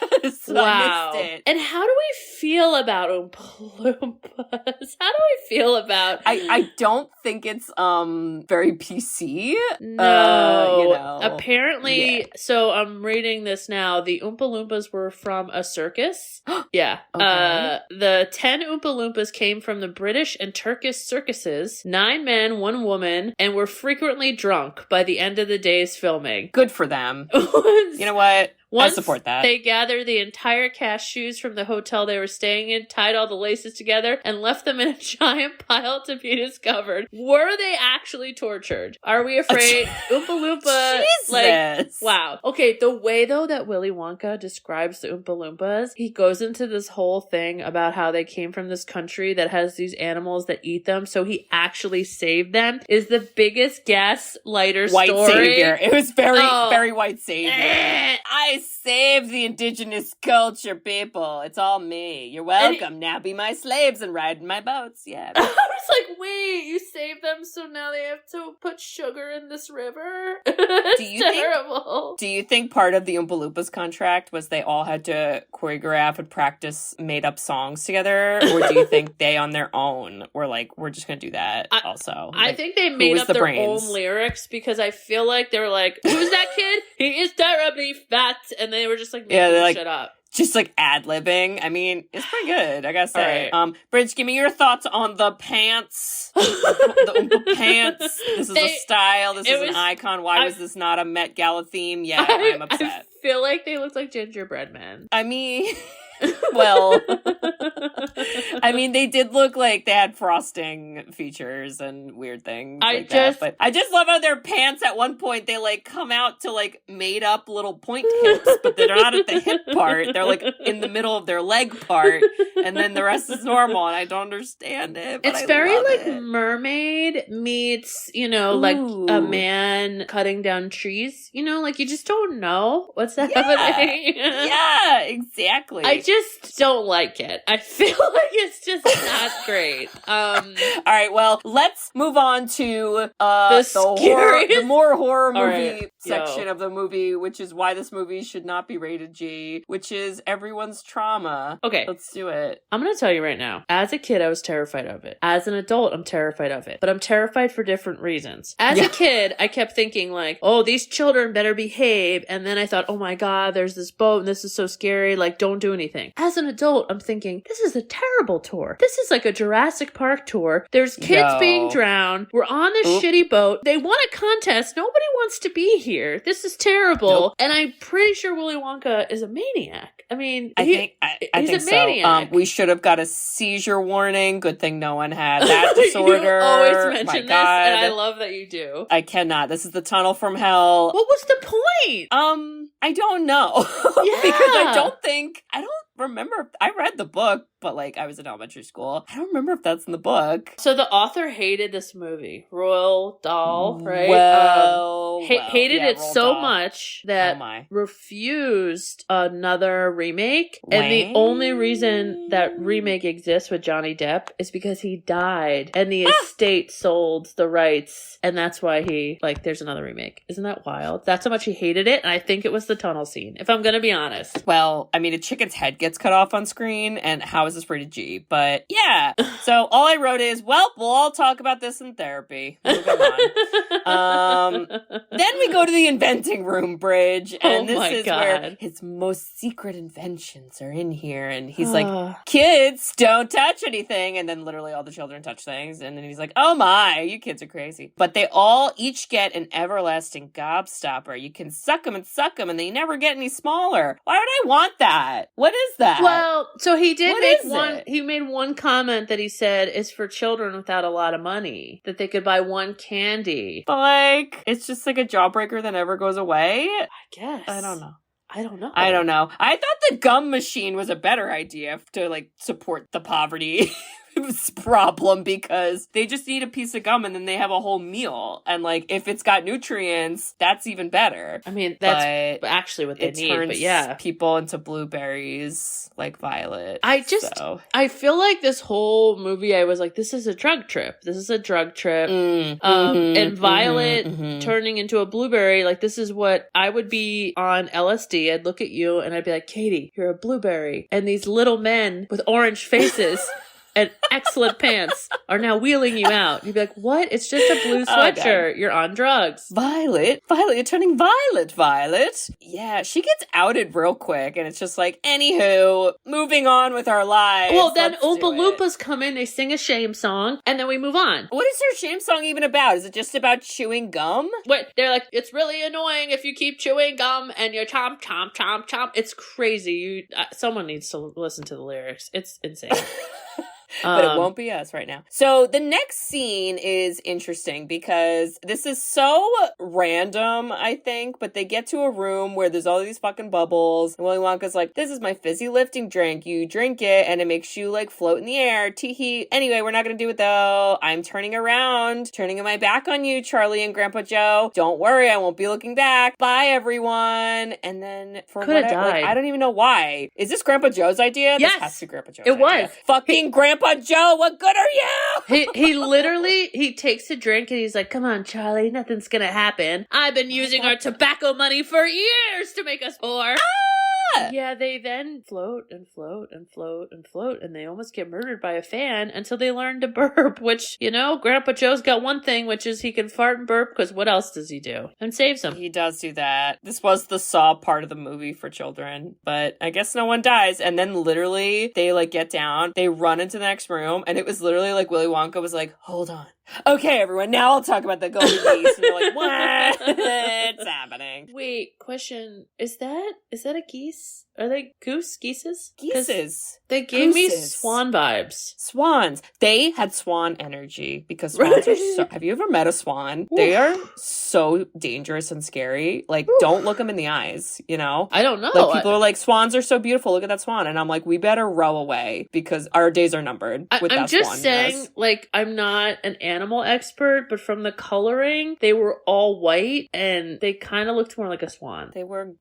Wow. I missed it. And how do we feel about Oompa Loompas? How do we feel about... I don't think it's very PC. No. You know. Apparently, so I'm reading this now, the Oompa Loompas were from a circus. Yeah. Okay. The 10 Oompa Loompas came from the British and Turkish circuses, 9 men, 1 woman, and were frequently drunk by the end of the day's filming. Good for them. You know what? I support that. They gathered the entire cast shoes from the hotel they were staying in, tied all the laces together, and left them in a giant pile to be discovered. Were they actually tortured? Are we afraid? Oompa Loompa, like, wow. Okay, the way, though, that Willy Wonka describes the Oompa Loompas, he goes into this whole thing about how they came from this country that has these animals that eat them, so he actually saved them, is the biggest gaslighter story. White savior. It was very white savior. I saved the indigenous culture, people. It's all me. You're welcome. Now be my slaves and ride in my boats. Yeah. I was like, wait, you saved them, so now they have to put sugar in this river? Terrible. Do you think part of the Oompa Loompas contract was they all had to choreograph and practice made-up songs together? Or do you think they on their own were like, we're just going to do that also? I think they made up their own lyrics because I feel like they were like, who's that kid? He is terribly fat. And they were just like making shit up. Just like ad-libbing. I mean, it's pretty good, I gotta say. Right. Bridge, give me your thoughts on the pants. the Oompa pants. This is a style. This is an icon. Why was this not a Met Gala theme? Yeah, I'm upset. I feel like they look like gingerbread men. I mean... Well, I mean, they did look like they had frosting features and weird things but I just love how their pants at one point, they like come out to like made up little point hips, but they're not at the hip part. They're like in the middle of their leg part, and then the rest is normal, and I don't understand it. But it's very like mermaid meets, you know, like a man cutting down trees, you know, like you just don't know what's happening. Yeah, exactly. I just don't like it. I feel like it's just not great. All right, well, let's move on to the more horror movie section of the movie, which is why this movie should not be rated G, which is everyone's trauma. Okay. Let's do it. I'm going to tell you right now. As a kid, I was terrified of it. As an adult, I'm terrified of it. But I'm terrified for different reasons. As a kid, I kept thinking like, oh, these children better behave. And then I thought, oh my God, there's this boat and this is so scary. Like, don't do anything. anything. As an adult, I'm thinking, this is a terrible tour. This is like a Jurassic Park tour. There's kids being drowned. We're on this shitty boat. They won a contest. Nobody wants to be here. This is terrible. And I'm pretty sure Willy Wonka is a maniac. I mean, I think he's a maniac. So. We should have got a seizure warning. Good thing no one had that disorder. You always mention this, God. and I love that you do. I cannot. This is the tunnel from hell. What was the point? I don't know. Yeah. Because I don't remember. I read the book, but like I was in elementary school. I don't remember if that's in the book. So the author hated this movie, Roald Dahl, right? Hated it Roald so Dahl. much that refused another remake. And the only reason that remake exists with Johnny Depp is because he died and the estate sold the rights. And that's why there's another remake. Isn't that wild? That's how much he hated it. And I think it was the tunnel scene, if I'm going to be honest. Well, I mean, a chicken's head gets cut off on screen, and how is this rated G? But yeah. So all I wrote is, well, we'll all talk about this in therapy. Moving on. Then we go to the inventing room, Bridge, and this is where his most secret inventions are in here. And he's like, kids, don't touch anything. And then literally all the children touch things. And then he's like, oh my, you kids are crazy. But they all each get an everlasting gobstopper. You can suck them, and they never get any smaller. Why would I want that? What is that? Well, so he did he made one comment that he said is for children without a lot of money, that they could buy one candy. But like, it's just like a jawbreaker that never goes away. I guess. I don't know. I don't know. I thought the gum machine was a better idea to like support the poverty problem, because they just need a piece of gum and then they have a whole meal. And like, if it's got nutrients, that's even better. I mean, that's actually what they need. But yeah, people into blueberries like Violet. I feel like this whole movie, I was like, this is a drug trip. And Violet turning into a blueberry, like, this is what I would be on LSD. I'd look at you and I'd be like, Katie, you're a blueberry. And these little men with orange faces and excellent pants are now wheeling you out. You'd be like, what? It's just a blue sweatshirt. You're on drugs. Violet, you're turning Violet. Yeah, she gets outed real quick, and it's just like, anywho, moving on with our lives. Well, then Oompa Loompas come in, they sing a shame song, and then we move on. What is her shame song even about? Is it just about chewing gum? Wait, they're like, it's really annoying if you keep chewing gum and you chomp, chomp, chomp, chomp. It's crazy. Someone needs to listen to the lyrics. It's insane. But it won't be us right now. So the next scene is interesting because this is so random, I think, but they get to a room where there's all these fucking bubbles, and Willy Wonka's like, this is my fizzy lifting drink. You drink it and it makes you like float in the air. Tee-hee. Anyway, we're not gonna do it though. I'm turning my back on you, Charlie and Grandpa Joe. Don't worry, I won't be looking back. Bye, everyone. And then I don't even know why. Is this Grandpa Joe's idea? Yes. This has to be Grandpa Joe's idea. It was. Fucking Grandpa Joe, what good are you? He literally, he takes a drink and he's like, come on, Charlie, nothing's gonna happen. I've been using our tobacco money for years to make us poor. Yeah, they then float and float and float and float, and they almost get murdered by a fan until they learn to burp, which, you know, Grandpa Joe's got one thing, which is he can fart and burp, because what else does he do? And saves them. He does do that. This was the Saw part of the movie for children, but I guess no one dies. And then literally, they like get down, they run into the next room, and it was literally like Willy Wonka was like, hold on. Okay, everyone, now I'll talk about the golden geese. And you're like, what? It's happening. Wait, question. Is that a geese? Are they geeses? Geeses. They gave me swan vibes. Swans. They had swan energy because swans are so... Have you ever met a swan? They are so dangerous and scary. Like, don't look them in the eyes, you know? I don't know. Like, people are like, swans are so beautiful. Look at that swan. And I'm like, we better row away because our days are numbered with that swan. I'm just saying, like, I'm not an animal expert, but from the coloring, they were all white and they kind of looked more like a swan. They were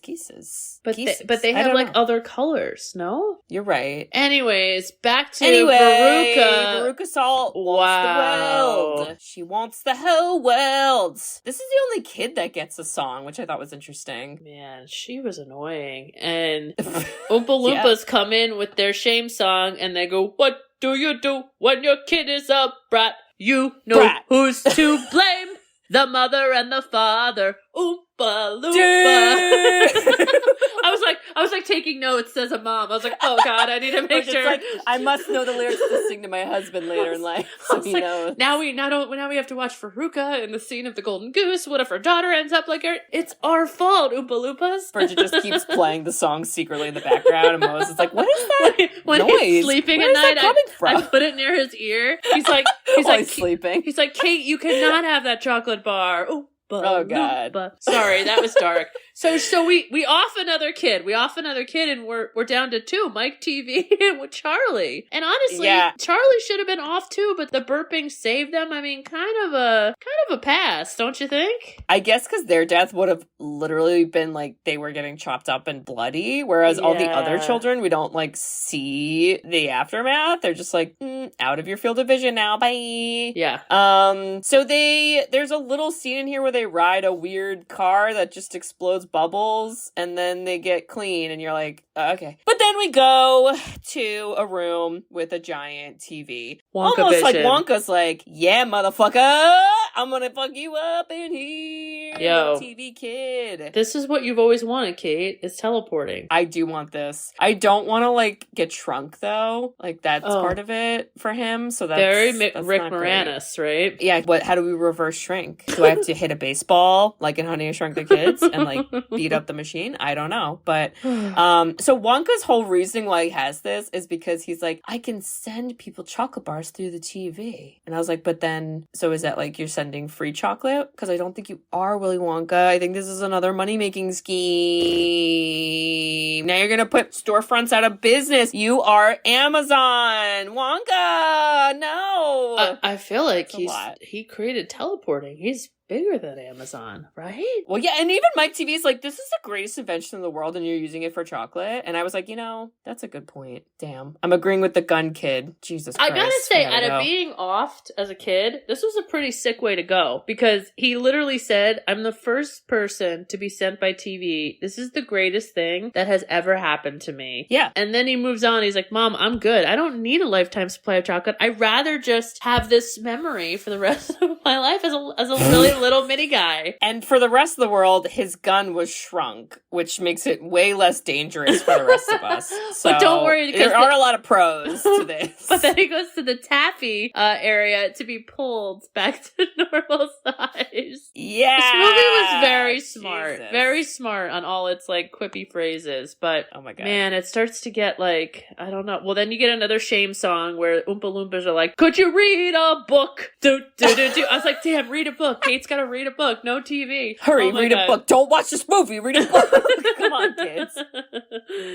geeses. But they have like other colors, no? You're right. Anyways, back to Veruca. Veruca Salt wants the world. She wants the whole world. This is the only kid that gets a song, which I thought was interesting. Man, she was annoying. And Oompa Loompas come in with their shame song and they go, what do you do when your kid is a brat? You know who's to blame. The mother and the father. Oompa Loompa. I was like, I was like taking notes as a mom. I was like, oh God, I need to make sure. Like, I must know the lyrics to sing to my husband later in life, so he knows. Now we have to watch Faruka in the scene of the Golden Goose. What if her daughter ends up like her? It's our fault, Oompa Loompas. Bridget just keeps playing the song secretly in the background, and Moses is like, "What is that when noise? He's sleeping Where at is night, that coming from?" I put it near his ear. He's like sleeping. He's like, Kate, you cannot have that chocolate bar. Oh God! Sorry, that was dark. So we off another kid. And we're down to 2. Mike TV and with Charlie. And honestly, Charlie should have been off too, but the burping saved them. I mean, kind of a pass, don't you think? I guess because their death would have literally been like they were getting chopped up and bloody, whereas all the other children, we don't like see the aftermath. They're just like out of your field of vision now. Bye. Yeah. So there's a little scene in here where they ride a weird car that just explodes bubbles and then they get clean and you're like, okay. But then we go to a room with a giant TV. Wonka Almost vision. like Wonka's like, yeah, motherfucker, I'm gonna fuck you up in here. Yo, TV kid. This is what you've always wanted, Kate, is teleporting. I do want this. I don't want to like get shrunk though. Like that's part of it for him. So that's very that's Rick Moranis, right? Yeah. How do we reverse shrink? Do I have to hit a baseball like in Honey, I Shrunk the Kids and like beat up the machine? I don't know. But so Wonka's whole reasoning why he has this is because he's like, I can send people chocolate bars through the TV. And I was like, but then, so is that like you're sending free chocolate? Because I don't think you are Willy Wonka. I think this is another money-making scheme. Now you're going to put storefronts out of business. You are Amazon. Wonka, no. I feel like he created teleporting. He's bigger than Amazon, right? Well, yeah, and even Mike TV's like, this is the greatest invention in the world, and you're using it for chocolate. And I was like, that's a good point. Damn. I'm agreeing with the gun kid. Jesus Christ. I gotta say, out of being offed as a kid, this was a pretty sick way to go. Because he literally said, I'm the first person to be sent by TV. This is the greatest thing that has ever happened to me. Yeah. And then he moves on. He's like, Mom, I'm good. I don't need a lifetime supply of chocolate. I'd rather just have this memory for the rest of my life as a really little mini guy. And for the rest of the world, his gun was shrunk, which makes it way less dangerous for the rest of us. So but don't worry, because there are a lot of pros to this. But then he goes to the taffy area to be pulled back to normal size. Yeah. This movie was very smart. Jesus. Very smart on all its like quippy phrases. But oh my God. Man, it starts to get like, I don't know. Well, then you get another shame song where Oompa Loompas are like, could you read a book? Do, do, do, do. I was like, damn, read a book. Kate's gotta read a book. No TV. Hurry, read a book. Don't watch this movie. Read a book. Come on, kids.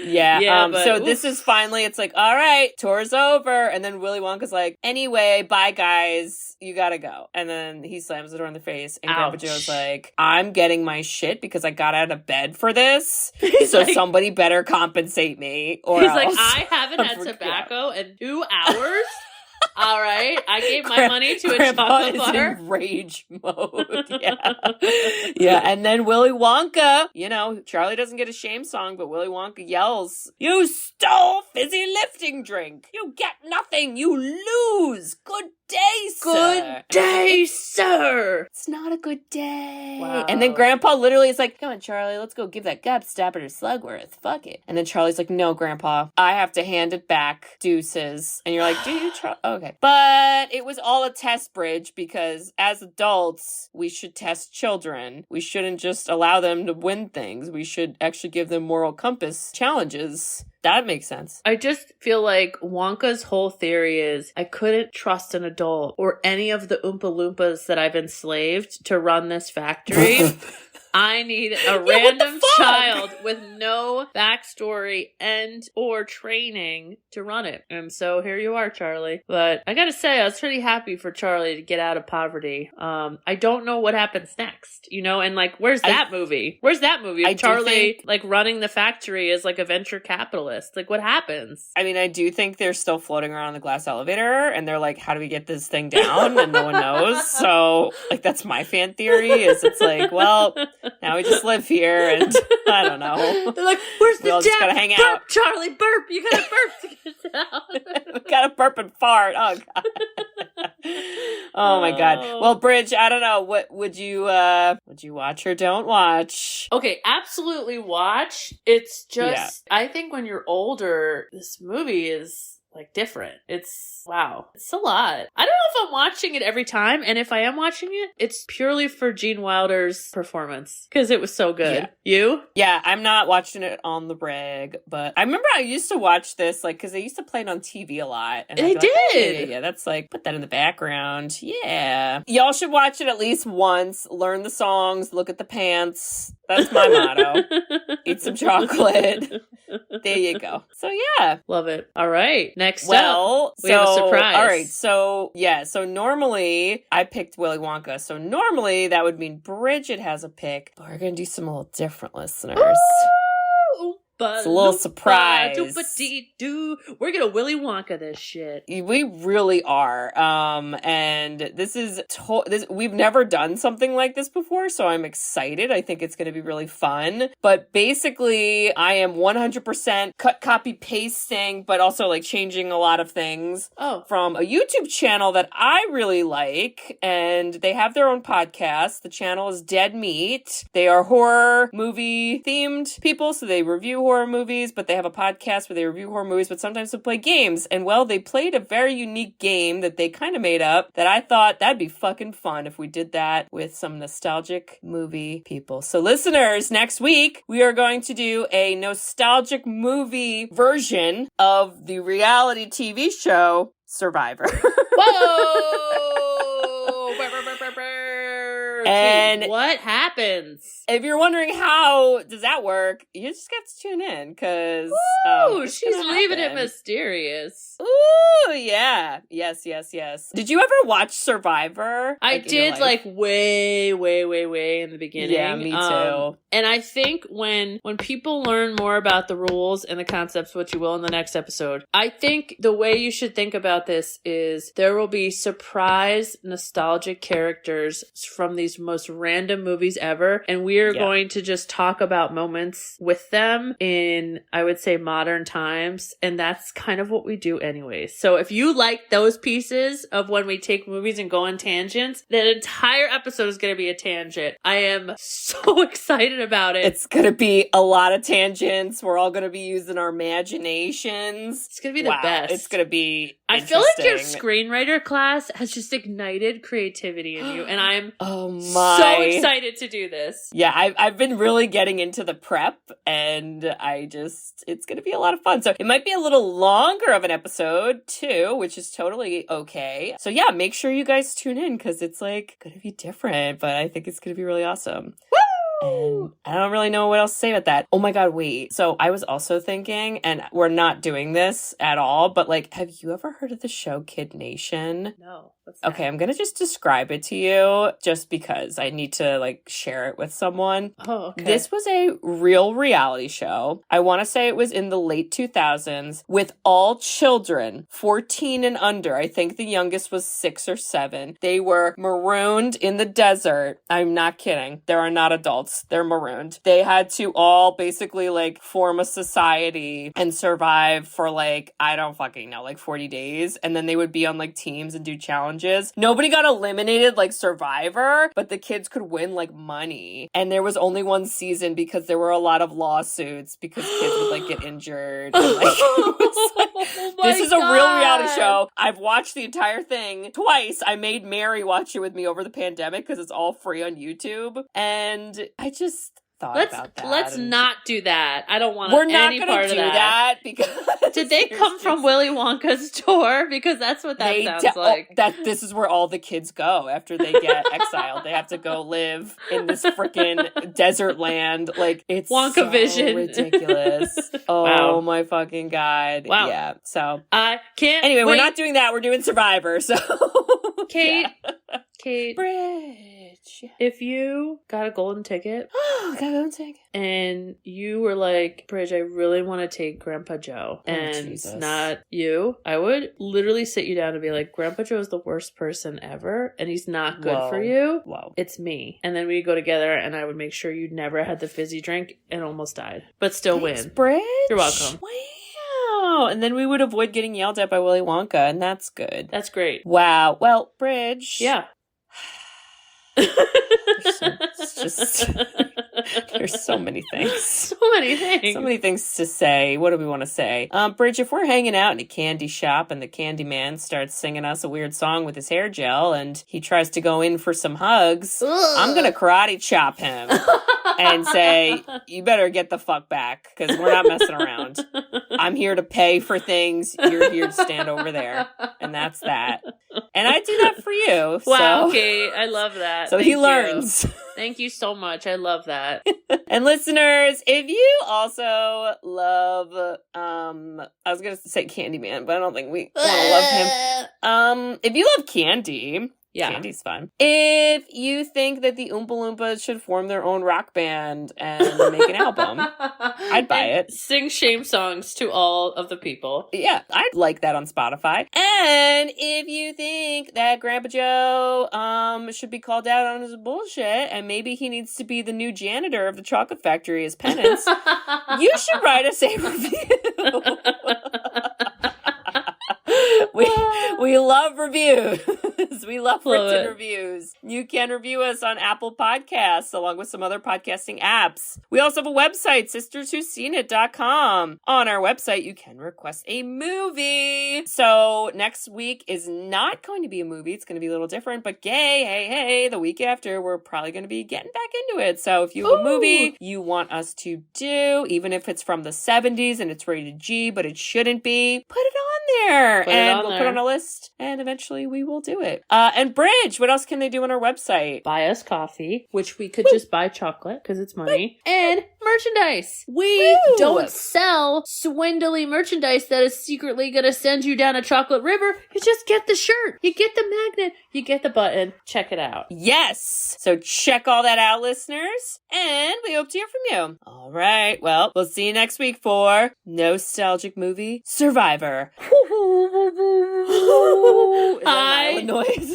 Yeah. So this is finally, it's like, all right, tour's over. And then Willy Wonka's like, anyway, bye guys. You gotta go. And then he slams the door in the face. And Grandpa Joe's like, I'm getting my shit because I got out of bed for this. So like, somebody better compensate me. Or he's else like, I haven't had tobacco in 2 hours. All right, I gave my money to a chocolate bar. In rage mode. Yeah. And then Willy Wonka, Charlie doesn't get a shame song, but Willy Wonka yells, "You stole fizzy lifting drink. You get nothing. You lose. Good day, sir. Good day, sir." It's not a good day. Wow. And then Grandpa literally is like, "Come on, Charlie, let's go give that gobstopper to Slugworth. Fuck it." And then Charlie's like, "No, Grandpa, I have to hand it back. Deuces." And you're like, "Do you, Charlie?" Okay. But it was all a test bridge because as adults, we should test children. We shouldn't just allow them to win things. We should actually give them moral compass challenges. That makes sense. I just feel like Wonka's whole theory is I couldn't trust an adult or any of the Oompa Loompas that I've enslaved to run this factory. I need a random child with no backstory and or training to run it. And so here you are, Charlie. But I gotta say, I was pretty happy for Charlie to get out of poverty. I don't know what happens next, and like, where's that movie? Where's that movie? If Charlie, like, running the factory as like a venture capitalist. Like, what happens? I mean, I do think they're still floating around the glass elevator and they're like, how do we get this thing down? And no one knows. So, like, that's my fan theory is it's like, well, now we just live here and I don't know. They're like, where's the just gotta hang burp, out. Charlie, burp. You gotta burp to get down. We gotta burp and fart. Oh, God. Oh my God. Well, Bridge, I don't know. What would you watch or don't watch? Okay, absolutely watch. It's just, I think when you're older, this movie is like different. It's a lot. I don't know if I'm watching it every time, and if I am watching it, it's purely for Gene Wilder's performance because it was so good. Yeah. You? Yeah, I'm not watching it on the reg, but I remember I used to watch this like because they used to play it on TV a lot. And They I'd be like, oh, did. yeah. That's like put that in the background. Yeah, y'all should watch it at least once. Learn the songs. Look at the pants. That's my motto. Eat some chocolate. There you go. So yeah, Love it. All right, next well, up, we have a surprise. All right, so yeah, so normally I picked Willy Wonka. So normally that would mean Bridget has a pick, but we're gonna do some little different, listeners. Ooh, It's a little surprise. We're gonna Willy Wonka this shit. We really are. And this is we've never done something like this before, so I'm excited. I think it's going to be really fun. But basically, I am 100% cut, copy, pasting, but also like changing a lot of things from a YouTube channel that I really like, and they have their own podcast. The channel is Dead Meat. They are horror movie themed people, so they review horror movies, but they have a podcast where they review horror movies, but sometimes they play games. And well, they played a very unique game that they kind of made up that I thought that'd be fucking fun if we did that with some nostalgic movie people. So listeners, next week we are going to do a nostalgic movie version of the reality TV show Survivor. Whoa! And what happens? If you're wondering how does that work, you just got to tune in because she's leaving it mysterious. Ooh, yeah. Yes. Did you ever watch Survivor? I did, like way in the beginning. Yeah, me too. And I think when people learn more about the rules and the concepts, which you will in the next episode, I think the way you should think about this is there will be surprise nostalgic characters from these most random movies ever, and we are going to just talk about moments with them in, I would say, modern times, and that's kind of what we do anyways. So if you like those pieces of when we take movies and go on tangents, that entire episode is going to be a tangent. I am so excited about it. It's going to be a lot of tangents. We're all going to be using our imaginations. It's going to be the best. It's going to be I feel like your screenwriter class has just ignited creativity in you, and I'm so excited to do this. Yeah, I've been really getting into the prep, and it's going to be a lot of fun. So it might be a little longer of an episode too, which is totally okay. So yeah, make sure you guys tune in because it's like going to be different, but I think it's going to be really awesome. Woo! And I don't really know what else to say about that. Oh my God, wait. So I was also thinking, and we're not doing this at all, but like, have you ever heard of the show Kid Nation? No. What's that? Okay, I'm going to just describe it to you just because I need to like share it with someone. Oh, okay. This was a real reality show. I want to say it was in the late 2000s with all children, 14 and under. I think the youngest was 6 or 7. They were marooned in the desert. I'm not kidding. There are not adults. They're marooned. They had to all basically like form a society and survive for like, I don't fucking know, like 40 days. And then they would be on like teams and do challenges. Nobody got eliminated like Survivor, but the kids could win like money. And there was only one season because there were a lot of lawsuits because kids would like get injured. And, like, this is a real reality show. I've watched the entire thing twice. I made Mary watch it with me over the pandemic because it's all free on YouTube. And I just about that. Let's not do that. I don't want We're not any part going to of do that because did they come from Willy Wonka's tour? Because that's what that sounds like. This is where all the kids go after they get exiled. They have to go live in this freaking desert land. Like it's Wonka so vision. Ridiculous. Oh my fucking God. Wow. Yeah. So I can't. Anyway, wait. we're not doing that. We're doing Survivor. So Kate. Yeah. Kate. Bridge. If you got a golden ticket. Got a golden ticket. And you were like, Bridge, I really want to take Grandpa Joe. And Jesus. not you. I would literally sit you down and be like, Grandpa Joe is the worst person ever. And he's not good for you. Whoa. It's me. And then we'd go together and I would make sure you never had the fizzy drink and almost died. But still Thanks, win. Bridge. You're welcome. Wow. know. And then we would avoid getting yelled at by Willy Wonka, and that's good. That's great. Wow. Well, Bridge. Yeah. It's just... There's so many things. So many things. So many things to say. What do we want to say? Bridge, if we're hanging out in a candy shop and the candy man starts singing us a weird song with his hair gel and he tries to go in for some hugs, I'm going to karate chop him and say, you better get the fuck back because we're not messing around. I'm here to pay for things. You're here to stand over there. And that's that. And I do that for you. Wow, so. okay. I love that. So Thank he you. learns. Thank you so much. I love that. And listeners, if you also love, I was going to say Candyman, but I don't think we want to love him. If you love candy, yeah. Candy's fun. If you think that the Oompa Loompas should form their own rock band and make an album, I'd buy it. Sing shame songs to all of the people. Yeah, I'd like that on Spotify. And if you think that Grandpa Joe should be called out on his bullshit and maybe he needs to be the new janitor of the chocolate factory as penance, you should write us a review. We love reviews. We love written reviews. You can review us on Apple Podcasts along with some other podcasting apps. We also have a website, sisterswhoseenit.com. On our website, you can request a movie. So next week is not going to be a movie. It's going to be a little different, but hey, the week after, we're probably going to be getting back into it. So if you have a movie you want us to do, even if it's from the 70s and it's rated G, but it shouldn't be, put it on there. We'll put it on a list and eventually we will do it. And Bridge, what else can they do on our website? Buy us coffee, which we could just buy chocolate because it's money, and merchandise. We don't sell swindly merchandise that is secretly going to send you down a chocolate river. You just get the shirt. You get the magnet. You get the button. Check it out. Yes. So check all that out, listeners. And we hope to hear from you. All right. Well, we'll see you next week for Nostalgic Movie Survivor. I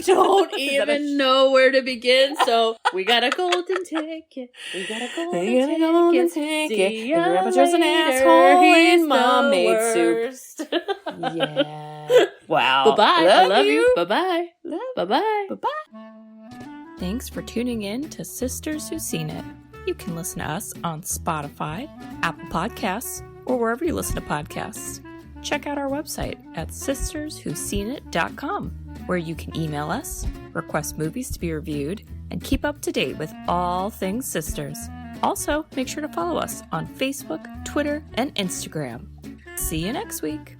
don't even know where to begin, so we got a golden ticket. We got a golden ticket. See ya Grandpa Joe's an later. asshole He's and Mom the made soup. worst. Yeah. Wow. Bye-bye. I love you. Bye-bye. Love. Bye-bye. Bye-bye. Thanks for tuning in to Sisters Who Seen It. You can listen to us on Spotify, Apple Podcasts, or wherever you listen to podcasts. Check out our website at sisterswhoseenit.com, where you can email us, request movies to be reviewed, and keep up to date with all things sisters. Also, make sure to follow us on Facebook, Twitter, and Instagram. See you next week.